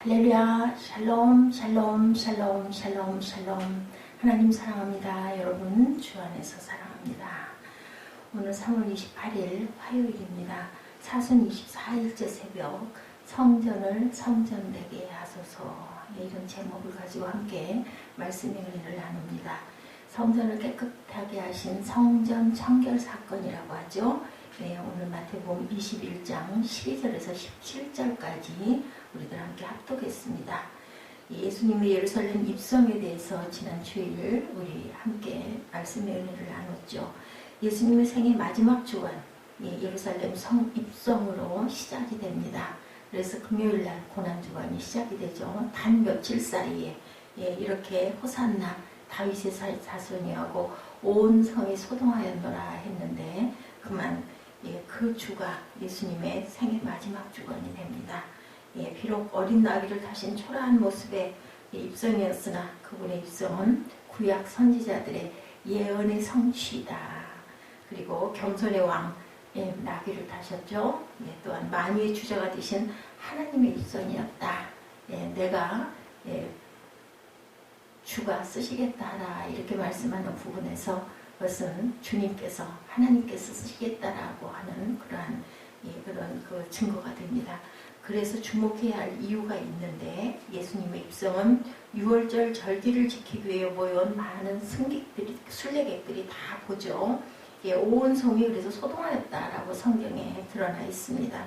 할렐루야, 샬롬, 샬롬, 샬롬, 샬롬, 샬롬. 하나님 사랑합니다. 여러분 주 안에서 사랑합니다. 오늘 3월 28일 화요일입니다. 사순 24일째 새벽 성전을 성전되게 하소서, 이런 제목을 가지고 함께 말씀의 은혜를 나눕니다. 성전을 깨끗하게 하신 성전 청결 사건이라고 하죠. 오늘 마태복음 21장 12절에서 17절까지 우리들 함께 합독했습니다. 예수님의 예루살렘 입성에 대해서 지난 주일 우리 함께 말씀의 은혜를 나눴죠. 예수님의 생애 마지막 주간 예루살렘 성 입성으로 시작이 됩니다. 그래서 금요일날 고난주간이 시작이 되죠. 단 며칠 사이에 이렇게 호산나 다윗의 자손이하고 온 성이 소동하였노라 했는데 그만 그 주가 예수님의 생애 마지막 주간이 됩니다. 비록 어린 나귀를 타신 초라한 모습의 입성이었으나 그분의 입성은 구약 선지자들의 예언의 성취이다. 그리고 겸손의 왕 나귀를 타셨죠. 또한 만유의 주자가 되신 하나님의 입성이었다. 내가 주가 쓰시겠다 하라 이렇게 말씀하는 부분에서 그것은 주님께서 하나님께서 쓰시겠다라고 하는 그러한 그런 그 증거가 됩니다. 그래서 주목해야 할 이유가 있는데 예수님의 입성은 6월절 절기를 지키기 위해 모여온 많은 승객들이 순례객들이 다 보죠. 온 성이 그래서 소동하였다라고 성경에 드러나 있습니다.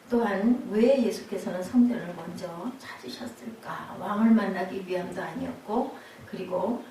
또한 왜 예수께서는 성전을 먼저 찾으셨을까? 왕을 만나기 위함도 아니었고 그리고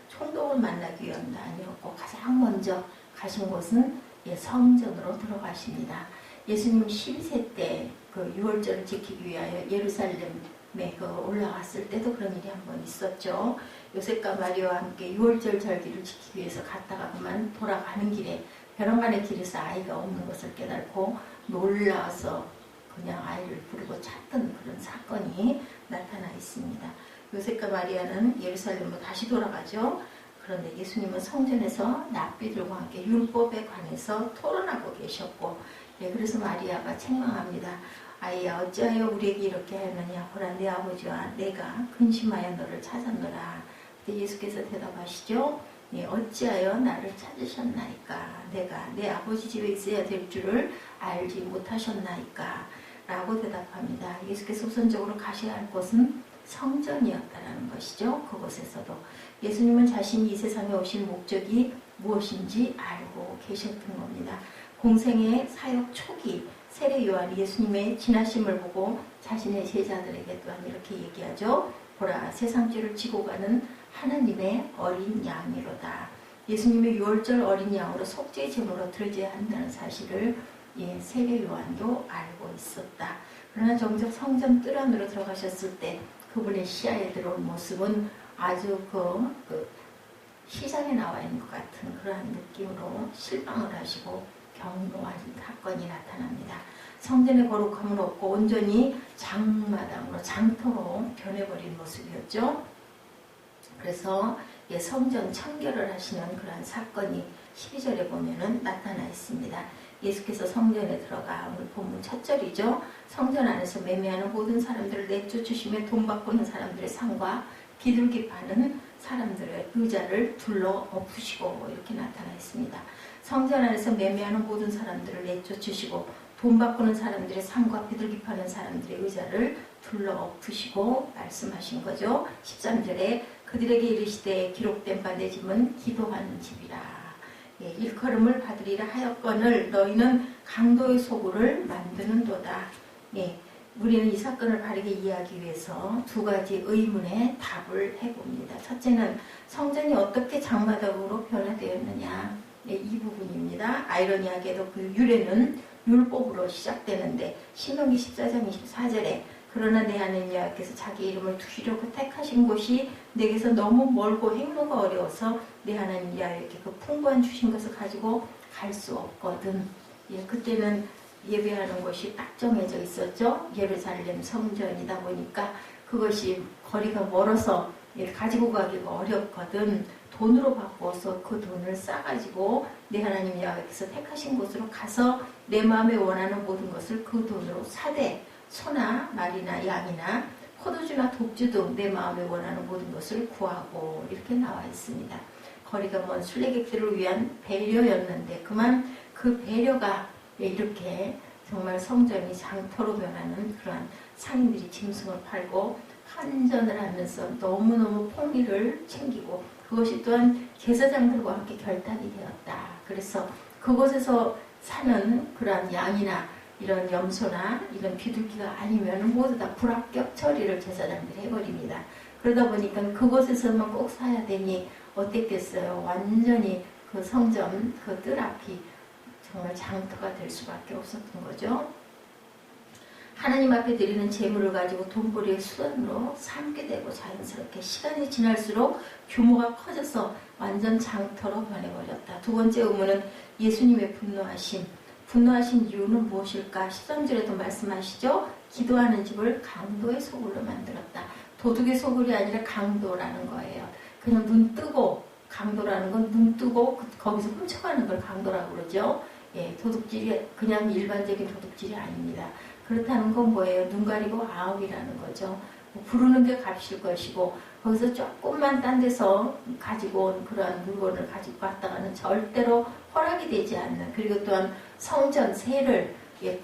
총독을 만나기 위함도 아니었고 가장 먼저 가신 곳은 성전으로 들어가십니다. 예수님 12세 때 그 6월절을 지키기 위하여 예루살렘에 올라갔을 때도 그런 일이 한번 있었죠. 요셉과 마리아와 함께 6월절 절기를 지키기 위해서 갔다가 그만 돌아가는 길에 벼랑간의 길에서 아이가 없는 것을 깨닫고 놀라서 그냥 아이를 부르고 찾던 그런 사건이 나타나 있습니다. 요셉과 마리아는 예루살렘으로 다시 돌아가죠. 그런데 예수님은 성전에서 납비들과 함께 율법에 관해서 토론하고 계셨고 그래서 마리아가 책망합니다. 아이야 어찌하여 우리에게 이렇게 하느냐. 보라 내 아버지와 내가 근심하여 너를 찾았노라. 그때 예수께서 대답하시죠. 어찌하여 나를 찾으셨나이까. 내가 내 아버지 집에 있어야 될 줄을 알지 못하셨나이까 라고 대답합니다. 예수께서 우선적으로 가셔야 할 곳은 성전이었다라는 것이죠. 그곳에서도 예수님은 자신이 이 세상에 오신 목적이 무엇인지 알고 계셨던 겁니다. 공생의 사역 초기 세례 요한이 예수님의 지나심을 보고 자신의 제자들에게 또한 이렇게 얘기하죠. 보라 세상 죄를 지고 가는 하나님의 어린 양이로다. 예수님의 6월절 어린 양으로 속죄 제물로 드려져야 한다는 사실을 세례 요한도 알고 있었다. 그러나 정작 성전 뜰 안으로 들어가셨을 때 그분의 시야에 들어온 모습은 아주 시장에 나와 있는 것 같은 그러한 느낌으로 실망을 하시고 경고한 사건이 나타납니다. 성전의 거룩함은 없고 온전히 장마당으로 장터로 변해버린 모습이었죠. 그래서 성전 청결을 하시는 그러한 사건이 12절에 보면은 나타나 있습니다. 예수께서 성전에 들어가 오늘 본문 첫 절이죠. 성전 안에서 매매하는 모든 사람들을 내쫓으시며 돈 바꾸는 사람들의 상과 비둘기 파는 사람들의 의자를 둘러 엎으시고 이렇게 나타나 있습니다. 성전 안에서 매매하는 모든 사람들을 내쫓으시고 돈 바꾸는 사람들의 상과 비둘기 파는 사람들의 의자를 둘러 엎으시고 말씀하신 거죠. 13절에 그들에게 이르시되 기록된 바 내 집은 기도하는 집이라. 일컬음을 받으리라 하였거늘 너희는 강도의 소굴을 만드는도다. 우리는 이 사건을 바르게 이해하기 위해서 두 가지 의문의 답을 해봅니다. 첫째는 성전이 어떻게 장마당으로 변화되었느냐. 이 부분입니다. 아이러니하게도 그 유래는 율법으로 시작되는데 신명기 14장 24절에 그러나 내 하나님 여호와께서 자기 이름을 두시려고 택하신 곳이 내게서 너무 멀고 행로가 어려워서 내 하나님 여호와께 그 풍부한 주신 것을 가지고 갈 수 없거든. 그때는 예배하는 곳이 딱 정해져 있었죠. 예루살렘 성전이다 보니까 그것이 거리가 멀어서 가지고 가기가 어렵거든. 돈으로 바꿔서 그 돈을 싸가지고 내 하나님 여호와께서 택하신 곳으로 가서 내 마음에 원하는 모든 것을 그 돈으로 사되 소나 말이나 양이나 포도주나 독주 등 내 마음에 원하는 모든 것을 구하고 이렇게 나와 있습니다. 거리가 먼 순례객들을 위한 배려였는데 그만 그 배려가 이렇게 정말 성전이 장터로 변하는 그러한 상인들이 짐승을 팔고 환전을 하면서 너무너무 폭리를 챙기고 그것이 또한 제사장들과 함께 결탁이 되었다. 그래서 그곳에서 사는 그러한 양이나 이런 염소나 이런 비둘기가 아니면 모두 다 불합격 처리를 제사장들이 해버립니다. 그러다 보니까 그곳에서만 꼭 사야 되니 어땠겠어요? 완전히 그 성전 그 뜰 앞이 정말 장터가 될 수밖에 없었던 거죠. 하나님 앞에 드리는 제물을 가지고 돈벌이의 수단으로 삼게 되고 자연스럽게 시간이 지날수록 규모가 커져서 완전 장터로 변해버렸다. 두 번째 의문은 예수님의 분노하신 이유는 무엇일까? 13절에도 말씀하시죠. 기도하는 집을 강도의 소굴로 만들었다. 도둑의 소굴이 아니라 강도라는 거예요. 그냥 눈 뜨고 강도라는 건 눈 뜨고 거기서 훔쳐가는 걸 강도라고 그러죠. 예, 도둑질이 그냥 일반적인 도둑질이 아닙니다. 그렇다는 건 뭐예요? 눈 가리고 아웅이라는 거죠. 부르는 게 값일 것이고 거기서 조금만 딴 데서 가지고 온 그러한 물건을 가지고 갔다가는 절대로 허락이 되지 않는, 그리고 또한 성전 세를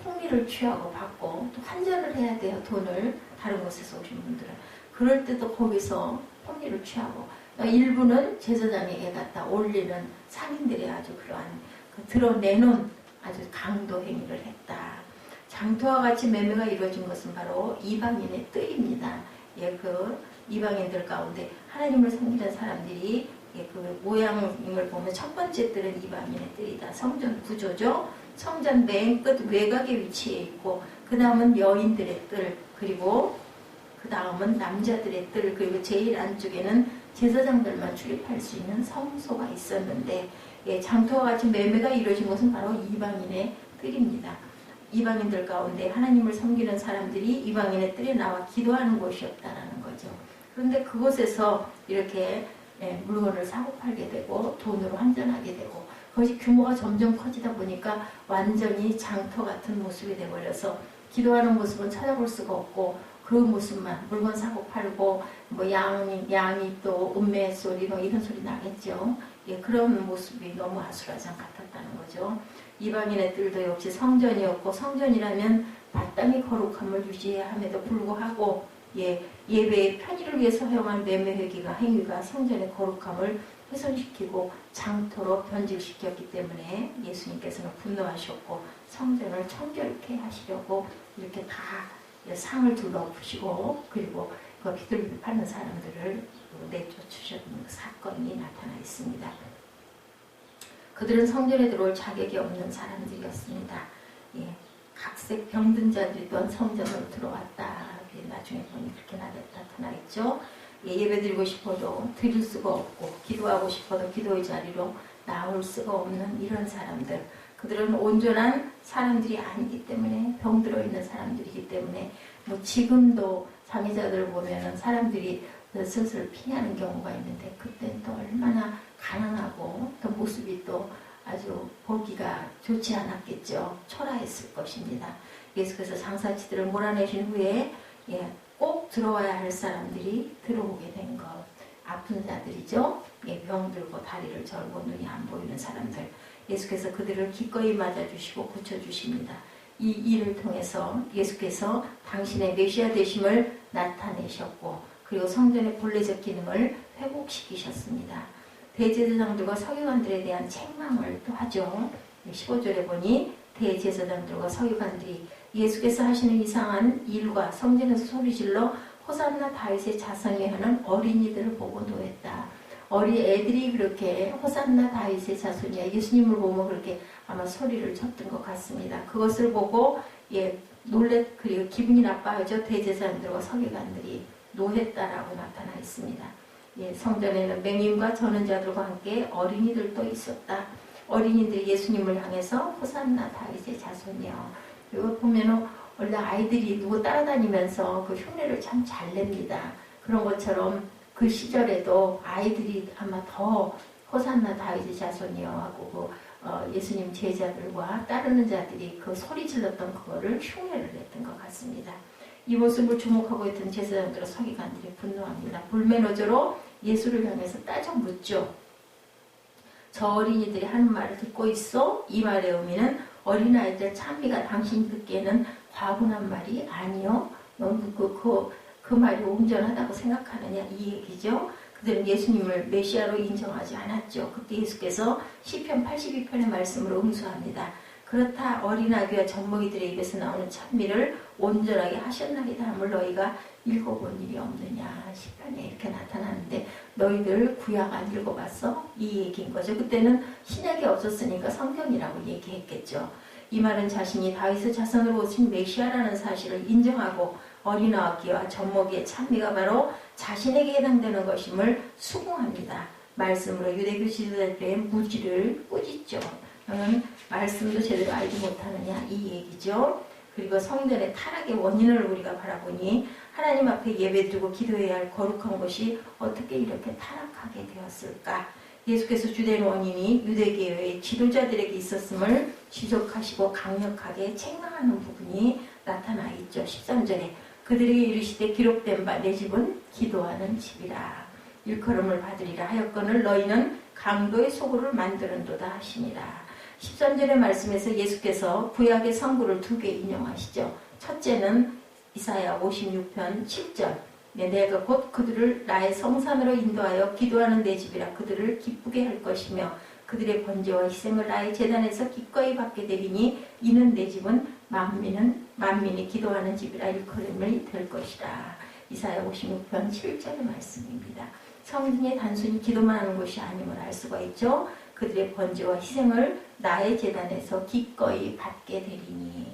폭리를 취하고 받고 또 환전을 해야 돼요. 돈을 다른 곳에서 오신 분들은 그럴 때도 거기서 폭리를 취하고 일부는 제사장에게 갖다 올리는 상인들의 아주 그러한 드러내놓은 아주 강도 행위를 했다. 장터와 같이 매매가 이루어진 것은 바로 이방인의 뜰입니다. 예, 그 이방인들 가운데 하나님을 섬기는 사람들이 그 모양을 보면 첫 번째 뜰은 이방인의 뜰이다. 성전 구조죠. 성전 맨 끝 외곽에 위치해 있고 그 다음은 여인들의 뜰, 그리고 그 다음은 남자들의 뜰, 그리고 제일 안쪽에는 제사장들만 출입할 수 있는 성소가 있었는데 장터와 같이 매매가 이루어진 것은 바로 이방인의 뜰입니다. 이방인들 가운데 하나님을 섬기는 사람들이 이방인의 뜰에 나와 기도하는 곳이었다라는 거죠. 그런데 그곳에서 이렇게 물건을 사고 팔게 되고 돈으로 환전하게 되고 그것이 규모가 점점 커지다 보니까 완전히 장터 같은 모습이 되어버려서 기도하는 모습은 찾아볼 수가 없고 그 모습만 물건 사고 팔고 뭐 양이 또 음매 소리 뭐 이런 소리 나겠죠. 예, 그런 모습이 너무 아수라장 같았다는 거죠. 이방인의 뜰도 역시 성전이었고 성전이라면 마땅히 거룩함을 유지해야 함에도 불구하고 예배의 편의를 위해서 허용한 매매 행위가 성전의 거룩함을 훼손시키고 장터로 변질시켰기 때문에 예수님께서는 분노하셨고 성전을 청결케 하시려고 이렇게 다 상을 둘러부시고 그리고 그 비둘기 파는 사람들을 내쫓으셨는 사건이 나타나 있습니다. 그들은 성전에 들어올 자격이 없는 사람들이었습니다. 각색 병든 자들이 또한 성전으로 들어왔다. 나중에 보니 그렇게 나타나 있죠. 예배드리고 싶어도 드릴 수가 없고 기도하고 싶어도 기도의 자리로 나올 수가 없는 이런 사람들. 그들은 온전한 사람들이 아니기 때문에 병들어 있는 사람들이기 때문에 뭐 지금도 장애자들을 보면은 사람들이 슬슬 피하는 경우가 있는데 그때는 또 얼마나 가난하고 또 모습이 또 아주 보기가 좋지 않았겠죠. 초라했을 것입니다. 예수께서 장사치들을 몰아내신 후에 꼭 들어와야 할 사람들이 들어오게 된 것. 아픈 자들이죠. 병들고 다리를 절고 눈이 안 보이는 사람들. 예수께서 그들을 기꺼이 맞아주시고 고쳐주십니다. 이 일을 통해서 예수께서 당신의 메시아 되심을 나타내셨고 그리고 성전의 본래적 기능을 회복시키셨습니다. 대제사장들과 서기관들에 대한 책망을 또 하죠. 15절에 보니 대제사장들과 서기관들이 예수께서 하시는 이상한 일과 성전에서 소리질러 호산나 다윗의 자손이 하는 어린이들을 보고 노했다. 어린 애들이 그렇게 호산나 다윗의 자손이야 예수님을 보면 그렇게 아마 소리를 쳤던 것 같습니다. 그것을 보고 그리고 기분이 나빠하죠. 대제사장들과 서기관들이 노했다라고 나타나 있습니다. 성전에는 맹인과 전원자들과 함께 어린이들도 있었다. 어린이들이 예수님을 향해서 호산나 다윗의 자손이요. 이거 보면은 원래 아이들이 누구 따라다니면서 그 흉내를 참 잘 냅니다. 그런 것처럼 그 시절에도 아이들이 아마 더 호산나 다윗의 자손이요 하고 예수님 제자들과 따르는 자들이 그 소리 질렀던 그거를 흉내를 냈던 것 같습니다. 이 모습을 주목하고 있던 제사장들과 서기관들이 분노합니다. 불매너저로 예수를 향해서 따져 묻죠. 저 어린이들이 하는 말을 듣고 있어? 이 말의 의미는 어린아이들 찬미가 당신 듣기에는 과분한 말이 아니요. 넌 그 말이 온전하다고 생각하느냐 이 얘기죠. 그들은 예수님을 메시아로 인정하지 않았죠. 그때 예수께서 시편 82편의 말씀으로 응수합니다. 그렇다 어린아기와 젖먹이들의 입에서 나오는 찬미를 온전하게 하셨나이다 함을 너희가 읽어본 일이 없느냐. 시편에 이렇게 나타나는데 너희들 구약 안 읽어봤어? 이 얘기인 거죠. 그때는 신약이 없었으니까 성경이라고 얘기했겠죠. 이 말은 자신이 다윗의 자손으로 오신 메시아라는 사실을 인정하고 어린아기와 젖먹이의 찬미가 바로 자신에게 해당되는 것임을 수긍합니다. 말씀으로 유대교 지도자들의 무지를 꾸짖죠. 너는 말씀도 제대로 알지 못하느냐 이 얘기죠. 그리고 성전의 타락의 원인을 우리가 바라보니 하나님 앞에 예배드리고 기도해야 할 거룩한 것이 어떻게 이렇게 타락하게 되었을까. 예수께서 주된 원인이 유대교의 지도자들에게 있었음을 지적하시고 강력하게 책망하는 부분이 나타나 있죠. 13절에 그들에게 이르시되 기록된 바 내 집은 기도하는 집이라. 일컬음을 받으리라 하였거늘 너희는 강도의 소굴을 만드는도다 하시니라. 13절의 말씀에서 예수께서 구약의 성구를 두 개 인용하시죠. 첫째는 이사야 56편 7절 내가 곧 그들을 나의 성산으로 인도하여 기도하는 내 집이라 그들을 기쁘게 할 것이며 그들의 번제와 희생을 나의 제단에서 기꺼이 받게 되리니 이는 내 집은 만민이 기도하는 집이라 일컬음이 될 것이라. 이사야 56편 7절의 말씀입니다. 성전이 단순히 기도만 하는 것이 아님을 알 수가 있죠. 그들의 번제와 희생을 나의 제단에서 기꺼이 받게 되리니.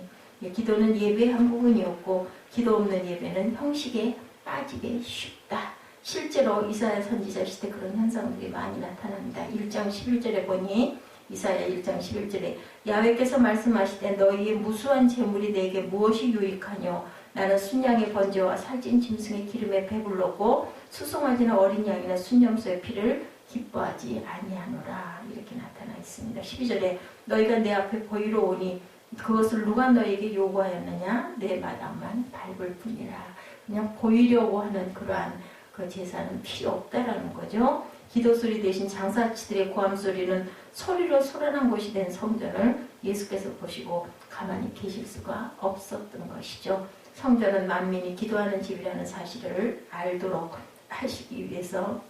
기도는 예배의 한 부분이었고 기도 없는 예배는 형식에 빠지기 쉽다. 실제로 이사야 선지자 시대 그런 현상들이 많이 나타납니다. 1장 11절에 보니 이사야 1장 11절에 야훼께서 말씀하시되 너희의 무수한 재물이 내게 무엇이 유익하뇨. 나는 순양의 번제와 살찐 짐승의 기름에 배불렀고 수송아지나 어린 양이나 순염소의 피를 기뻐하지 아니하노라. 이렇게 나타나 있습니다. 12절에 너희가 내 앞에 보이러 오니 그것을 누가 너에게 요구하였느냐. 내 마당만 밟을 뿐이라. 그냥 보이려고 하는 그러한 그 제사는 필요 없다라는 거죠. 기도소리 대신 장사치들의 고함소리는 소리로 소란한 곳이 된 성전을 예수께서 보시고 가만히 계실 수가 없었던 것이죠. 성전은 만민이 기도하는 집이라는 사실을 알도록 하시기 위해서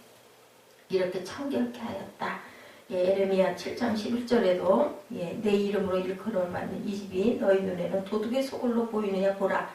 이렇게 청결케 하였다. 에레미야 7장 11절에도 내 이름으로 일컬음을 받는 이 집이 너희 눈에는 도둑의 소굴로 보이느냐 보라.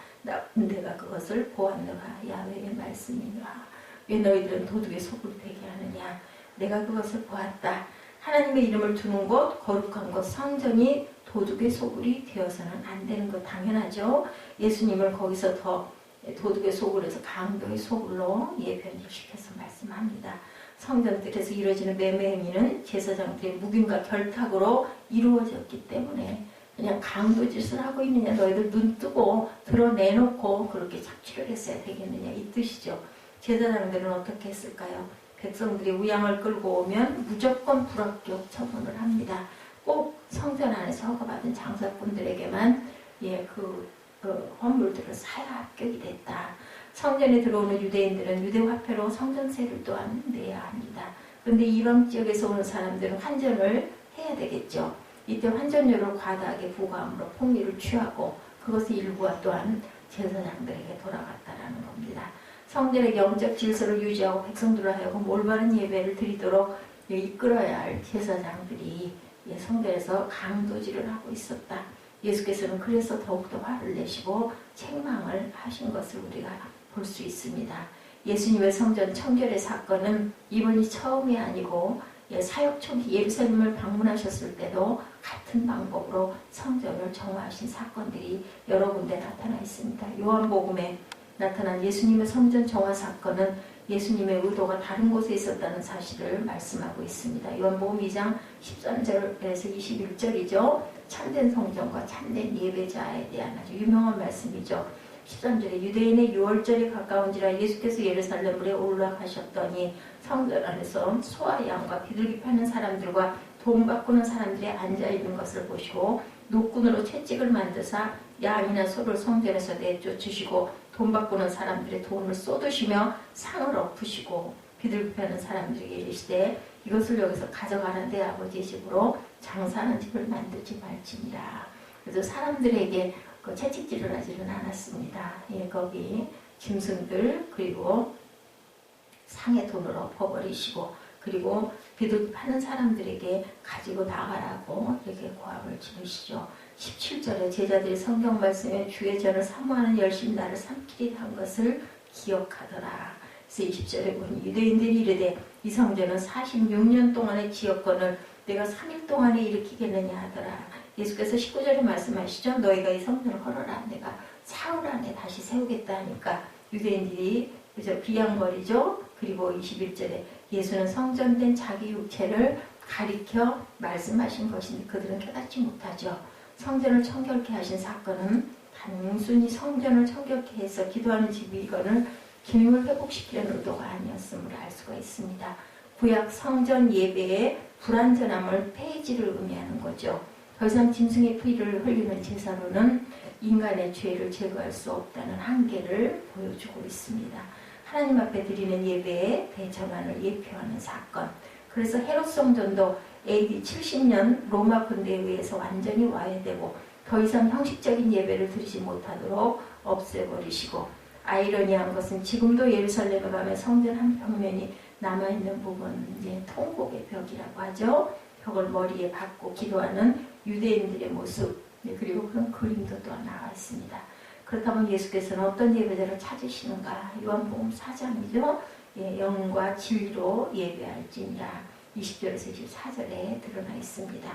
내가 그것을 보았노라. 야훼의 말씀이니라. 왜 너희들은 도둑의 소굴이 되게 하느냐. 내가 그것을 보았다. 하나님의 이름을 두는 곳, 거룩한 곳, 성전이 도둑의 소굴이 되어서는 안 되는 거 당연하죠. 예수님을 거기서 더 도둑의 소굴에서 강도의 소굴로 변질시켜서 말씀합니다. 성전들에서 이루어지는 매매 행위는 제사장들의 묵인과 결탁으로 이루어졌기 때문에 그냥 강도 짓을 하고 있느냐. 너희들 눈 뜨고 드러내놓고 그렇게 착취를 했어야 되겠느냐 이 뜻이죠. 제사장들은 어떻게 했을까요? 백성들이 우양을 끌고 오면 무조건 불합격 처분을 합니다. 꼭 성전 안에서 허가받은 장사꾼들에게만 그 헌물들을 사야 합격이 됐다. 성전에 들어오는 유대인들은 유대 화폐로 성전세를 또한 내야 합니다. 그런데 이방 지역에서 오는 사람들은 환전을 해야 되겠죠. 이때 환전료를 과다하게 부과함으로 폭리를 취하고 그것의 일부가 또한 제사장들에게 돌아갔다라는 겁니다. 성전의 영적 질서를 유지하고 백성들을 하여금 올바른 예배를 드리도록 이끌어야 할 제사장들이 성전에서 강도질을 하고 있었다. 예수께서는 그래서 더욱더 화를 내시고 책망을 하신 것을 우리가 볼 수 있습니다. 예수님의 성전 청결의 사건은 이번이 처음이 아니고 사역 초기 예루살렘을 방문하셨을 때도 같은 방법으로 성전을 정화하신 사건들이 여러 군데 나타나 있습니다. 요한복음에 나타난 예수님의 성전 정화 사건은 예수님의 의도가 다른 곳에 있었다는 사실을 말씀하고 있습니다. 요한복음 2장 13절에서 21절이죠. 참된 성전과 참된 예배자에 대한 아주 유명한 말씀이죠. 13절에 유대인의 유월절이 가까운지라 예수께서 예루살렘으로 올라가셨더니 성전 안에서 소와 양과 비둘기 파는 사람들과 돈 바꾸는 사람들이 앉아있는 것을 보시고 노끈으로 채찍을 만드사 양이나 소를 성전에서 내쫓으시고 돈 바꾸는 사람들의 돈을 쏟으시며 상을 엎으시고 비둘기하는 사람들에게 이르시되 이것을 여기서 가져가는 내 아버지의 집으로 장사하는 집을 만들지 말지니라. 그래서 사람들에게 그 채찍질을 하지는 않았습니다. 예, 거기 짐승들 그리고 상의 돈을 엎어버리시고 그리고 비둘기 파는 사람들에게 가지고 나가라고 이렇게 고함을 지르시죠. 17절에 제자들이 성경 말씀에 주의 전을 사모하는 열심히 나를 삼키리 한 것을 기억하더라. 그래서 20절에 보니 유대인들이 이르되 이 성전은 46년 동안의 지역권을 내가 3일 동안에 일으키겠느냐 하더라. 예수께서 19절에 말씀하시죠. 너희가 이 성전을 헐어라. 내가 사흘 안에 다시 세우겠다 하니까 유대인들이 그저 비양거리죠. 그리고 21절에 예수는 성전된 자기 육체를 가리켜 말씀하신 것인데 그들은 깨닫지 못하죠. 성전을 청결케 하신 사건은 단순히 성전을 청결케 해서 기도하는 집이거늘 기능을 회복시키려는 의도가 아니었음을 알 수가 있습니다. 구약 성전 예배의 불완전함을 폐지를 의미하는 거죠. 더 이상 짐승의 피를 흘리는 제사로는 인간의 죄를 제거할 수 없다는 한계를 보여주고 있습니다. 하나님 앞에 드리는 예배의 대전환을 예표하는 사건. 그래서 헤롯 성전도 AD 70년 로마 군대에 의해서 완전히 와해되고 더 이상 형식적인 예배를 드리지 못하도록 없애버리시고 아이러니한 것은 지금도 예루살렘에 가면 성전 한 벽면이 남아있는 부분, 통곡의 벽이라고 하죠. 벽을 머리에 박고 기도하는 유대인들의 모습, 그리고 그런 그림도 또 나와 있습니다. 그렇다면 예수께서는 어떤 예배자를 찾으시는가? 요한복음 4장이죠. 영과 진리로 예배할지니라. 20절에서 24절에 드러나 있습니다.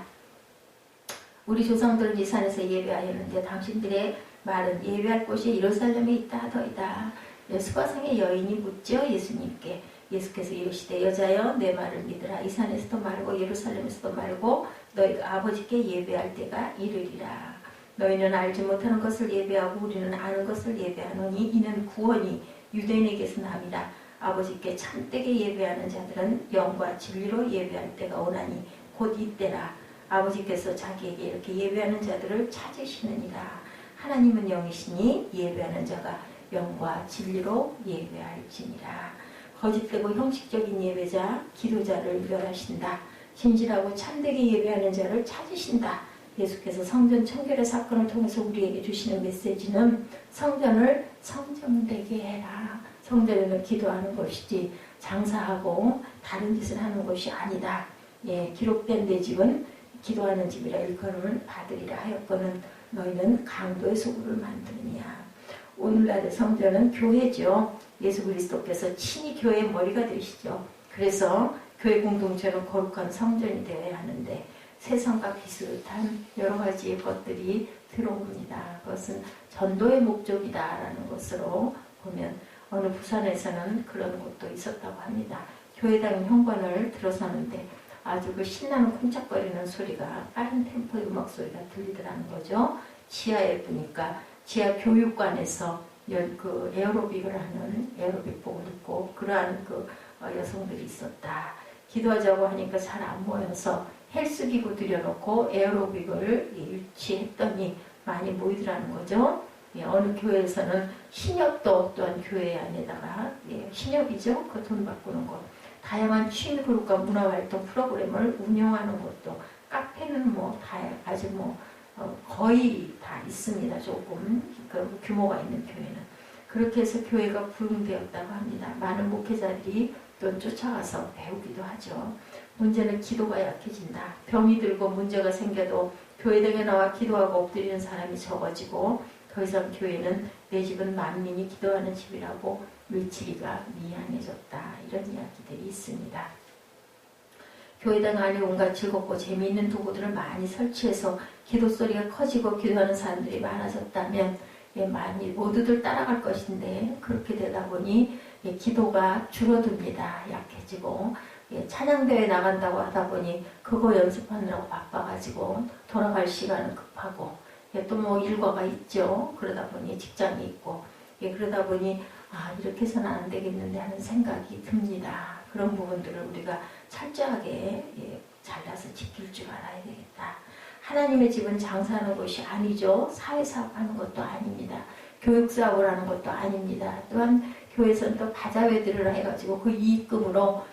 우리 조상들은 이 산에서 예배하였는데 당신들의 말은 예배할 곳이 예루살렘에 있다 하더이다. 수가성의 여인이 묻죠. 예수님께. 예수께서 이르시되 여자여 내 말을 믿으라. 이 산에서도 말고 예루살렘에서도 말고 너희가 아버지께 예배할 때가 이르리라. 너희는 알지 못하는 것을 예배하고 우리는 아는 것을 예배하노니 이는 구원이 유대인에게서 남이라. 아버지께 참되게 예배하는 자들은 영과 진리로 예배할 때가 오나니 곧 이때라. 아버지께서 자기에게 이렇게 예배하는 자들을 찾으시느니라. 하나님은 영이시니 예배하는 자가 영과 진리로 예배할지니라. 거짓되고 형식적인 예배자, 기도자를 멸하신다. 진실하고 참되게 예배하는 자를 찾으신다. 예수께서 성전 청결의 사건을 통해서 우리에게 주시는 메시지는 성전을 성전되게 해라. 성전에는 기도하는 것이지 장사하고 다른 짓을 하는 것이 아니다. 기록된 내 집은 기도하는 집이라 일컬음을 받으리라 하였거늘 너희는 강도의 소굴을 만드느냐. 오늘날의 성전은 교회죠. 예수 그리스도께서 친히 교회의 머리가 되시죠. 그래서 교회 공동체는 거룩한 성전이 되어야 하는데 세상과 비슷한 여러 가지의 것들이 들어옵니다. 그것은 전도의 목적이다라는 것으로 보면 어느 부산에서는 그런 곳도 있었다고 합니다. 교회당 현관을 들어서는데 아주 그 신나는 쿵짝거리는 소리가 빠른 템포의 음악 소리가 들리더라는 거죠. 지하에 보니까 지하 교육관에서 그 에어로빅을 하는 에어로빅복을 입고 그러한 그 여성들이 있었다. 기도하자고 하니까 잘 안 모여서 헬스기구 들여놓고 에어로빅을 유치했더니 많이 모이더라는 거죠. 어느 교회에서는 신협도 또한 교회 안에다가 신협이죠. 그 돈 바꾸는 것. 다양한 취미 그룹과 문화활동 프로그램을 운영하는 것도 카페는 아주 거의 다 있습니다. 조금 그 규모가 있는 교회는 그렇게 해서 교회가 부흥되었다고 합니다. 많은 목회자들이 또 쫓아가서 배우기도 하죠. 문제는 기도가 약해진다. 병이 들고 문제가 생겨도 교회당에 나와 기도하고 엎드리는 사람이 적어지고 더 이상 교회는 내 집은 만민이 기도하는 집이라고 외치기가 미안해졌다. 이런 이야기들이 있습니다. 교회당 안에 온갖 즐겁고 재미있는 도구들을 많이 설치해서 기도 소리가 커지고 기도하는 사람들이 많아졌다면 많이 모두들 따라갈 것인데 그렇게 되다 보니 기도가 줄어듭니다. 약해지고 찬양대회 나간다고 하다 보니 그거 연습하느라고 바빠가지고 돌아갈 시간은 급하고 또 일과가 있죠. 그러다 보니 직장이 있고 그러다 보니 이렇게 해서는 안 되겠는데 하는 생각이 듭니다. 그런 부분들을 우리가 철저하게 잘라서 지킬 줄 알아야 되겠다. 하나님의 집은 장사하는 곳이 아니죠. 사회사업하는 것도 아닙니다. 교육사업을 하는 것도 아닙니다. 또한 교회에서는 또 바자회들을 해가지고 그 이익금으로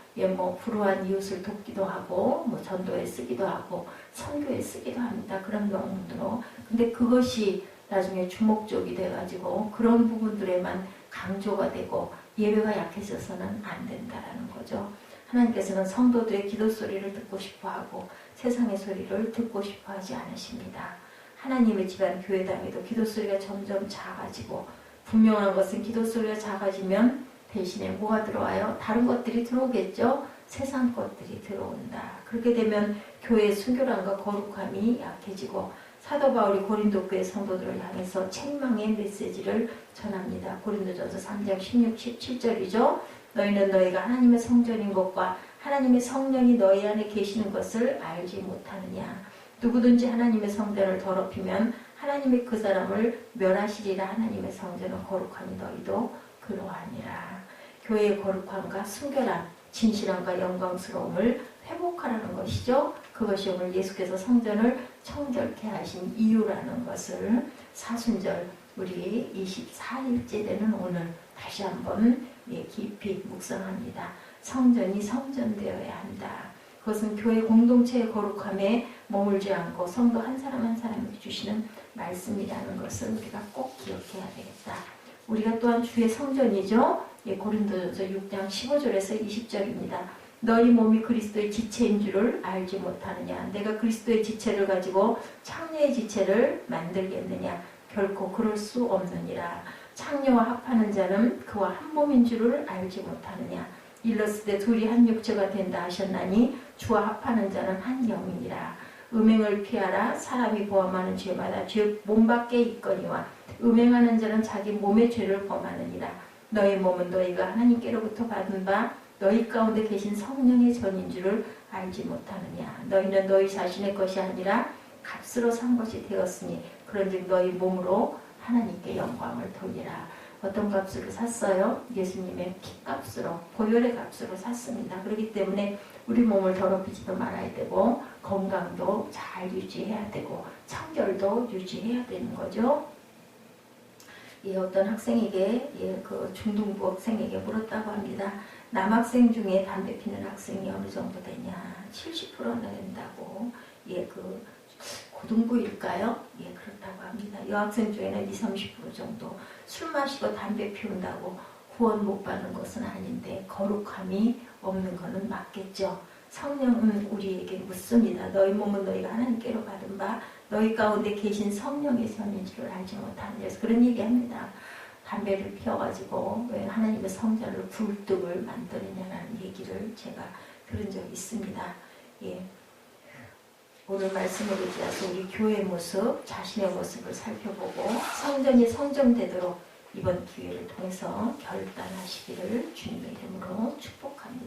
불우한 이웃을 돕기도 하고 전도에 쓰기도 하고 선교에 쓰기도 합니다. 그런 명목으로. 근데 그것이 나중에 주목적이 돼가지고 그런 부분들에만 강조가 되고 예배가 약해져서는 안 된다라는 거죠. 하나님께서는 성도들의 기도 소리를 듣고 싶어하고 세상의 소리를 듣고 싶어하지 않으십니다. 하나님의 집안 교회당에도 기도 소리가 점점 작아지고 분명한 것은 기도 소리가 작아지면 대신에 뭐가 들어와요? 다른 것들이 들어오겠죠? 세상 것들이 들어온다. 그렇게 되면 교회의 순결함과 거룩함이 약해지고 사도 바울이 고린도 교회 성도들을 향해서 책망의 메시지를 전합니다. 고린도전서 3장 16, 17절이죠. 너희는 너희가 하나님의 성전인 것과 하나님의 성령이 너희 안에 계시는 것을 알지 못하느냐. 누구든지 하나님의 성전을 더럽히면 하나님이 그 사람을 멸하시리라. 하나님의 성전은 거룩하니 너희도 그러하니라. 교회의 거룩함과 순결함, 진실함과 영광스러움을 회복하라는 것이죠. 그것이 오늘 예수께서 성전을 청결케 하신 이유라는 것을 사순절 우리 24일째 되는 오늘 다시 한번 깊이 묵상합니다. 성전이 성전되어야 한다. 그것은 교회 공동체의 거룩함에 머물지 않고 성도 한 사람 한 사람에게 주시는 말씀이라는 것을 우리가 꼭 기억해야 되겠다. 우리가 또한 주의 성전이죠. 고린도전서 6장 15절에서 20절입니다. 너희 몸이 그리스도의 지체인 줄을 알지 못하느냐. 내가 그리스도의 지체를 가지고 창녀의 지체를 만들겠느냐. 결코 그럴 수 없느니라. 창녀와 합하는 자는 그와 한 몸인 줄을 알지 못하느냐. 일렀을 둘이 한 육체가 된다 하셨나니 주와 합하는 자는 한 영이니라. 음행을 피하라. 사람이 보함하는 죄마다 죄 몸밖에 있거니와 음행하는 자는 자기 몸의 죄를 범하느니라. 너희 몸은 너희가 하나님께로부터 받은 바 너희 가운데 계신 성령의 전인 줄을 알지 못하느냐. 너희는 너희 자신의 것이 아니라 값으로 산 것이 되었으니 그런즉 너희 몸으로 하나님께 영광을 돌리라. 어떤 값으로 샀어요? 예수님의 피값으로, 보혈의 값으로 샀습니다. 그렇기 때문에 우리 몸을 더럽히지도 말아야 되고 건강도 잘 유지해야 되고 청결도 유지해야 되는 거죠. 어떤 학생에게 그 중등부 학생에게 물었다고 합니다. 남학생 중에 담배 피는 학생이 어느 정도 되냐? 70%나 된다고. 그 고등부일까요? 그렇다고 합니다. 여학생 중에는 20, 30% 정도 술 마시고 담배 피운다고 구원 못 받는 것은 아닌데 거룩함이 없는 것은 맞겠죠. 성령은 우리에게 묻습니다. 너희 몸은 너희가 하나님께로 받은 바 너희 가운데 계신 성령의 선인 줄을 알지 못하느냐. 그래서 그런 얘기합니다. 담배를 피워가지고 왜 하나님의 성전을 굴뚝을 만드느냐라는 얘기를 제가 들은 적이 있습니다. 오늘 말씀을 의지해서 우리 교회의 모습, 자신의 모습을 살펴보고 성전이 성전되도록 이번 기회를 통해서 결단하시기를 주님의 이름으로 축복합니다.